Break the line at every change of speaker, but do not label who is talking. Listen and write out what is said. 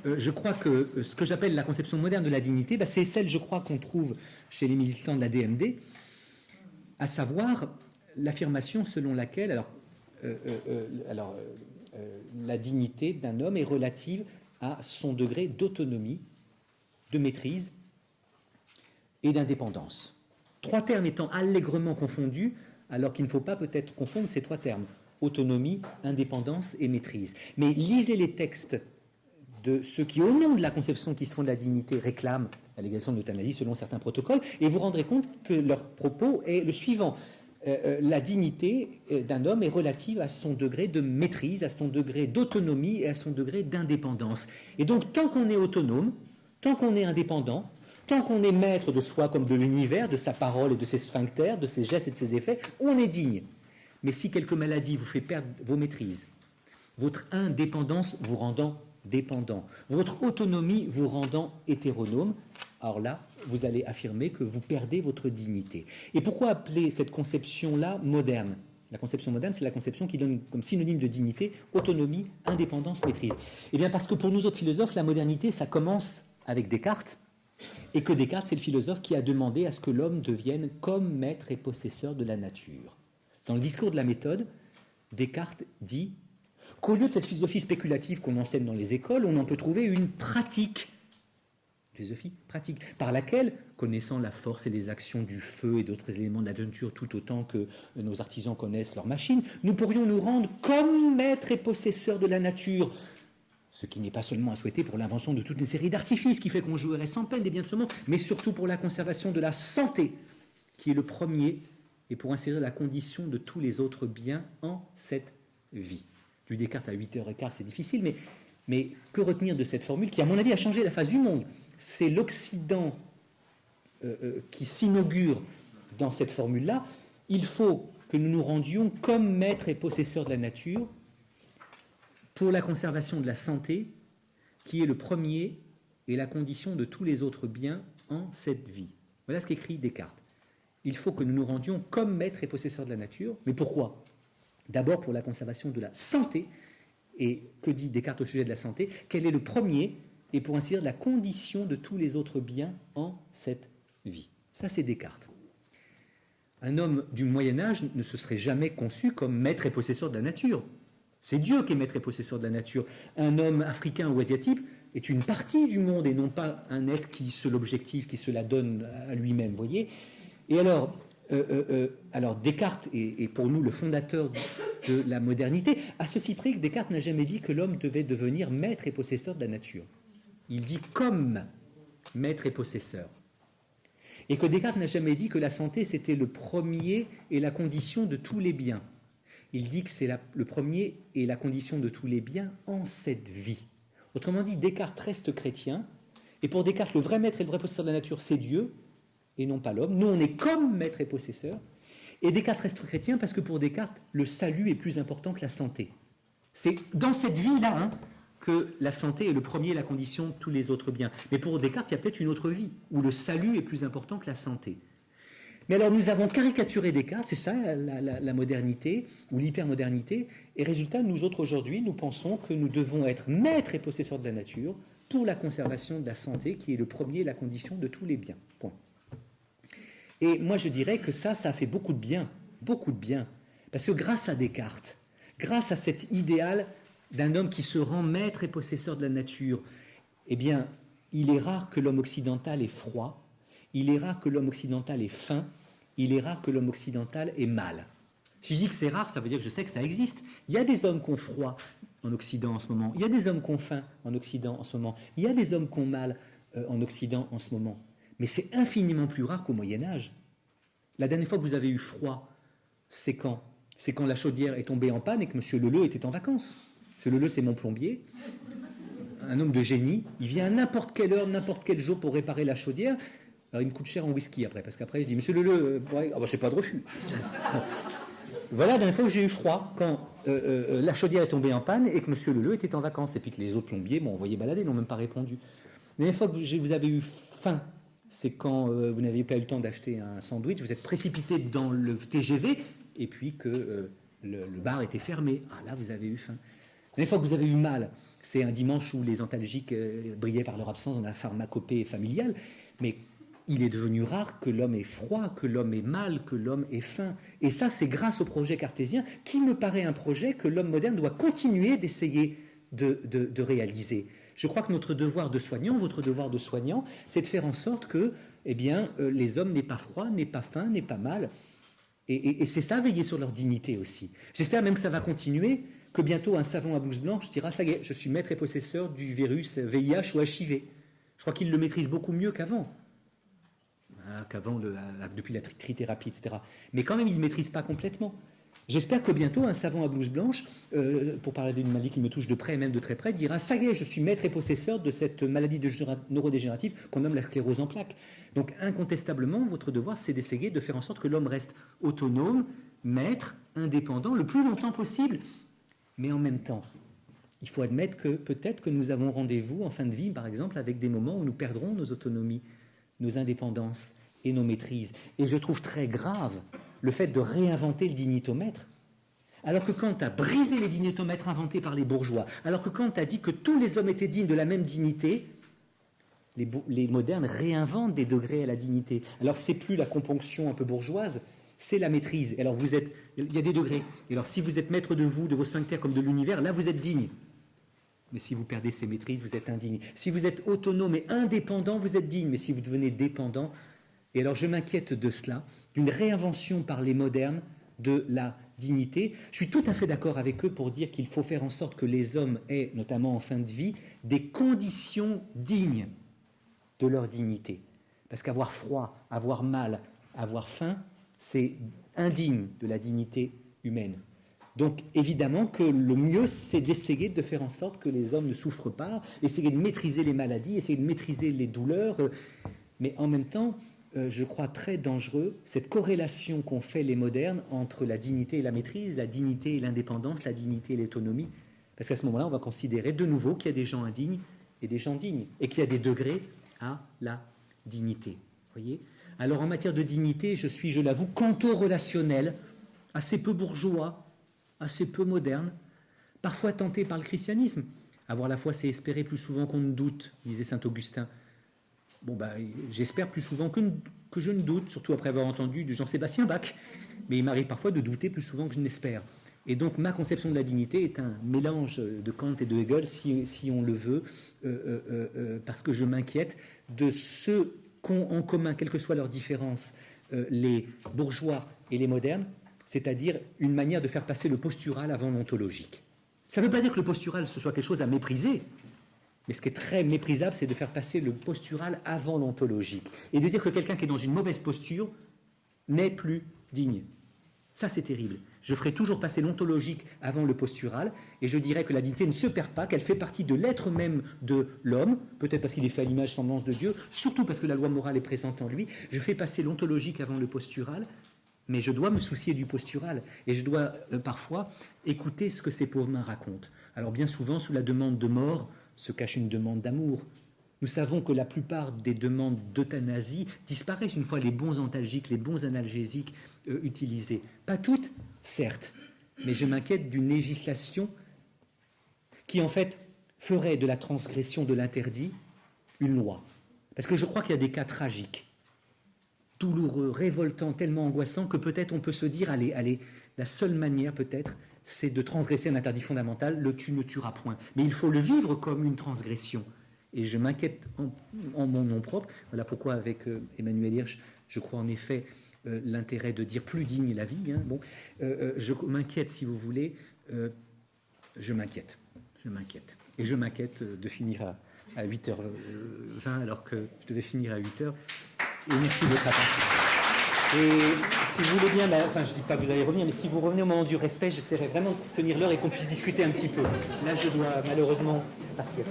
je crois que ce que j'appelle la conception moderne de la dignité, c'est celle, je crois, qu'on trouve chez les militants de la DMD, à savoir l'affirmation selon laquelle la dignité d'un homme est relative à son degré d'autonomie, de maîtrise et d'indépendance. Trois termes étant allègrement confondus, alors qu'il ne faut pas peut-être confondre ces trois termes, autonomie, indépendance et maîtrise. Mais lisez les textes de ceux qui, au nom de la conception qui se font de la dignité, réclament la légalisation de l'euthanasie selon certains protocoles, et vous rendrez compte que leur propos est le suivant. La dignité d'un homme est relative à son degré de maîtrise, à son degré d'autonomie et à son degré d'indépendance. Et donc, tant qu'on est autonome, tant qu'on est indépendant, tant qu'on est maître de soi comme de l'univers, de sa parole et de ses sphincters, de ses gestes et de ses effets, on est digne. Mais si quelque maladie vous fait perdre vos maîtrises, votre indépendance vous rendant dépendant, votre autonomie vous rendant hétéronome, alors là, vous allez affirmer que vous perdez votre dignité. Et pourquoi appeler cette conception-là moderne? La conception moderne, c'est la conception qui donne comme synonyme de dignité autonomie, indépendance, maîtrise. Eh bien parce que pour nous autres philosophes, la modernité, ça commence avec Descartes, et que Descartes, c'est le philosophe qui a demandé à ce que l'homme devienne comme maître et possesseur de la nature. Dans le discours de la méthode, Descartes dit qu'au lieu de cette philosophie spéculative qu'on enseigne dans les écoles, on en peut trouver une pratique, philosophie pratique, par laquelle, connaissant la force et les actions du feu et d'autres éléments de la nature tout autant que nos artisans connaissent leurs machines, nous pourrions nous rendre comme maîtres et possesseurs de la nature, ce qui n'est pas seulement à souhaiter pour l'invention de toute une série d'artifices qui fait qu'on jouirait sans peine des biens de ce monde, mais surtout pour la conservation de la santé, qui est le premier, et pour insérer la condition de tous les autres biens en cette vie. Du Descartes à 8h15, c'est difficile, mais que retenir de cette formule qui, à mon avis, a changé la face du monde? C'est l'Occident qui s'inaugure dans cette formule-là. Il faut que nous nous rendions comme maîtres et possesseurs de la nature pour la conservation de la santé, qui est le premier et la condition de tous les autres biens en cette vie. Voilà ce qu'écrit Descartes. Il faut que nous nous rendions comme maîtres et possesseurs de la nature. Mais pourquoi? D'abord pour la conservation de la santé. Et que dit Descartes au sujet de la santé? Quel est le premier et pour ainsi dire la condition de tous les autres biens en cette vie? Ça, c'est Descartes. Un homme du Moyen-Âge ne se serait jamais conçu comme maître et possesseur de la nature. C'est Dieu qui est maître et possesseur de la nature. Un homme africain ou asiatique est une partie du monde et non pas un être qui se l'objective, qui se la donne à lui-même, voyez. Et alors Descartes est pour nous le fondateur de la modernité, à ceci près que Descartes n'a jamais dit que l'homme devait devenir maître et possesseur de la nature. Il dit comme maître et possesseur. Et que Descartes n'a jamais dit que la santé c'était le premier et la condition de tous les biens. Il dit que c'est le premier et la condition de tous les biens en cette vie. Autrement dit, Descartes reste chrétien, et pour Descartes, le vrai maître et le vrai possesseur de la nature, c'est Dieu, et non pas l'homme. Nous, on est comme maître et possesseur, et Descartes reste chrétien parce que pour Descartes, le salut est plus important que la santé. C'est dans cette vie-là que la santé est le premier et la condition de tous les autres biens. Mais pour Descartes, il y a peut-être une autre vie, où le salut est plus important que la santé. Mais alors nous avons caricaturé Descartes, c'est ça la modernité ou l'hypermodernité, et résultat, nous autres aujourd'hui, nous pensons que nous devons être maîtres et possesseurs de la nature pour la conservation de la santé, qui est le premier et la condition de tous les biens. Point. Et moi je dirais que ça a fait beaucoup de bien, parce que grâce à Descartes, grâce à cet idéal d'un homme qui se rend maître et possesseur de la nature, eh bien, il est rare que l'homme occidental ait froid, il est rare que l'homme occidental ait faim, il est rare que l'homme occidental ait mal. Si je dis que c'est rare, ça veut dire que je sais que ça existe. Il y a des hommes qui ont froid en Occident en ce moment, il y a des hommes qui ont faim en Occident en ce moment, il y a des hommes qui ont mal en Occident en ce moment. Mais c'est infiniment plus rare qu'au Moyen-Âge. La dernière fois que vous avez eu froid, c'est quand? C'est quand la chaudière est tombée en panne et que M. Leleu était en vacances. M. Leleu, c'est mon plombier, un homme de génie. Il vient à n'importe quelle heure, n'importe quel jour pour réparer la chaudière. Alors il me coûte cher en whisky après, parce qu'après je dis, monsieur Leleu, c'est pas de refus. Voilà la dernière fois que j'ai eu froid, quand la chaudière est tombée en panne et que monsieur Leleu était en vacances, et puis que les autres plombiers m'ont envoyé balader, n'ont même pas répondu. La dernière fois que vous avez eu faim, c'est quand vous n'avez pas eu le temps d'acheter un sandwich, vous êtes précipité dans le TGV, et puis que le bar était fermé. Ah là, vous avez eu faim. La dernière fois que vous avez eu mal, c'est un dimanche où les antalgiques brillaient par leur absence dans la pharmacopée familiale, mais il est devenu rare que l'homme ait froid, que l'homme ait mal, que l'homme ait faim. Et ça, c'est grâce au projet cartésien, qui me paraît un projet que l'homme moderne doit continuer d'essayer de réaliser. Je crois que notre devoir de soignant, votre devoir de soignant, c'est de faire en sorte que les hommes n'aient pas froid, n'aient pas faim, n'aient pas mal. Et c'est ça, veiller sur leur dignité aussi. J'espère même que ça va continuer, que bientôt un savant à blouse blanche dira « ça y est, je suis maître et possesseur du virus VIH ou HIV ». Je crois qu'il le maîtrise beaucoup mieux qu'avant. Depuis la trithérapie, etc. Mais quand même, il ne maîtrise pas complètement. J'espère que bientôt, un savant à blouse blanche, pour parler d'une maladie qui me touche de près et même de très près, dira « ça y est, je suis maître et possesseur de cette maladie neurodégénérative qu'on nomme la sclérose en plaques ». Donc, incontestablement, votre devoir, c'est d'essayer de faire en sorte que l'homme reste autonome, maître, indépendant, le plus longtemps possible. Mais en même temps, il faut admettre que peut-être que nous avons rendez-vous en fin de vie, par exemple, avec des moments où nous perdrons nos autonomies, nos indépendances et nos maîtrises. Et je trouve très grave le fait de réinventer le dignitomètre, alors que Kant a brisé les dignitomètres inventés par les bourgeois, alors que Kant a dit que tous les hommes étaient dignes de la même dignité, les modernes réinventent des degrés à la dignité. Alors c'est plus la componction un peu bourgeoise, c'est la maîtrise. Et alors il y a des degrés. Et alors si vous êtes maître de vous, de vos sphincters comme de l'univers, là vous êtes digne. Mais si vous perdez ces maîtrises, vous êtes indigne. Si vous êtes autonome et indépendant, vous êtes digne. Mais si vous devenez dépendant, et alors je m'inquiète de cela, d'une réinvention par les modernes de la dignité. Je suis tout à fait d'accord avec eux pour dire qu'il faut faire en sorte que les hommes aient, notamment en fin de vie, des conditions dignes de leur dignité. Parce qu'avoir froid, avoir mal, avoir faim, c'est indigne de la dignité humaine. Donc évidemment que le mieux, c'est d'essayer de faire en sorte que les hommes ne souffrent pas, essayer de maîtriser les maladies, essayer de maîtriser les douleurs, mais en même temps, je crois très dangereux cette corrélation qu'ont fait les modernes entre la dignité et la maîtrise, la dignité et l'indépendance, la dignité et l'autonomie, parce qu'à ce moment-là, on va considérer de nouveau qu'il y a des gens indignes et des gens dignes, et qu'il y a des degrés à la dignité. Voyez ? Alors en matière de dignité, je suis, je l'avoue, canto-relationnel, assez peu bourgeois, assez peu moderne, parfois tenté par le christianisme. Avoir la foi, c'est espérer plus souvent qu'on ne doute, disait saint Augustin. Bon, j'espère plus souvent que je ne doute, surtout après avoir entendu de Jean-Sébastien Bach. Mais il m'arrive parfois de douter plus souvent que je n'espère. Et donc ma conception de la dignité est un mélange de Kant et de Hegel, si on le veut, parce que je m'inquiète de ceux qu'ont en commun, quelles que soient leurs différences, les bourgeois et les modernes, c'est-à-dire une manière de faire passer le postural avant l'ontologique. Ça ne veut pas dire que le postural, ce soit quelque chose à mépriser, mais ce qui est très méprisable, c'est de faire passer le postural avant l'ontologique, et de dire que quelqu'un qui est dans une mauvaise posture n'est plus digne. Ça, c'est terrible. Je ferai toujours passer l'ontologique avant le postural, et je dirais que la dignité ne se perd pas, qu'elle fait partie de l'être même de l'homme, peut-être parce qu'il est fait à l'image semblance de Dieu, surtout parce que la loi morale est présente en lui. Je fais passer l'ontologique avant le postural, mais je dois me soucier du postural, et je dois parfois écouter ce que ces pauvres mains racontent. Alors bien souvent, sous la demande de mort, se cache une demande d'amour. Nous savons que la plupart des demandes d'euthanasie disparaissent une fois les bons antalgiques, les bons analgésiques utilisés. Pas toutes, certes, mais je m'inquiète d'une législation qui, en fait, ferait de la transgression de l'interdit une loi. Parce que je crois qu'il y a des cas tragiques, douloureux, révoltants, tellement angoissants que peut-être on peut se dire, allez, la seule manière peut-être, c'est de transgresser un interdit fondamental, le tu ne tueras point. Mais il faut le vivre comme une transgression. Et je m'inquiète en mon nom propre. Voilà pourquoi, avec Emmanuel Hirsch, je crois en effet l'intérêt de dire plus digne la vie. Hein. Bon, je m'inquiète, si vous voulez, je m'inquiète. Et je m'inquiète de finir à 8h20 alors que je devais finir à 8h. Et merci de votre attention. Et si vous voulez bien, je ne dis pas que vous allez revenir, mais si vous revenez au moment du respect, j'essaierai vraiment de tenir l'heure et qu'on puisse discuter un petit peu. Là, je dois malheureusement partir.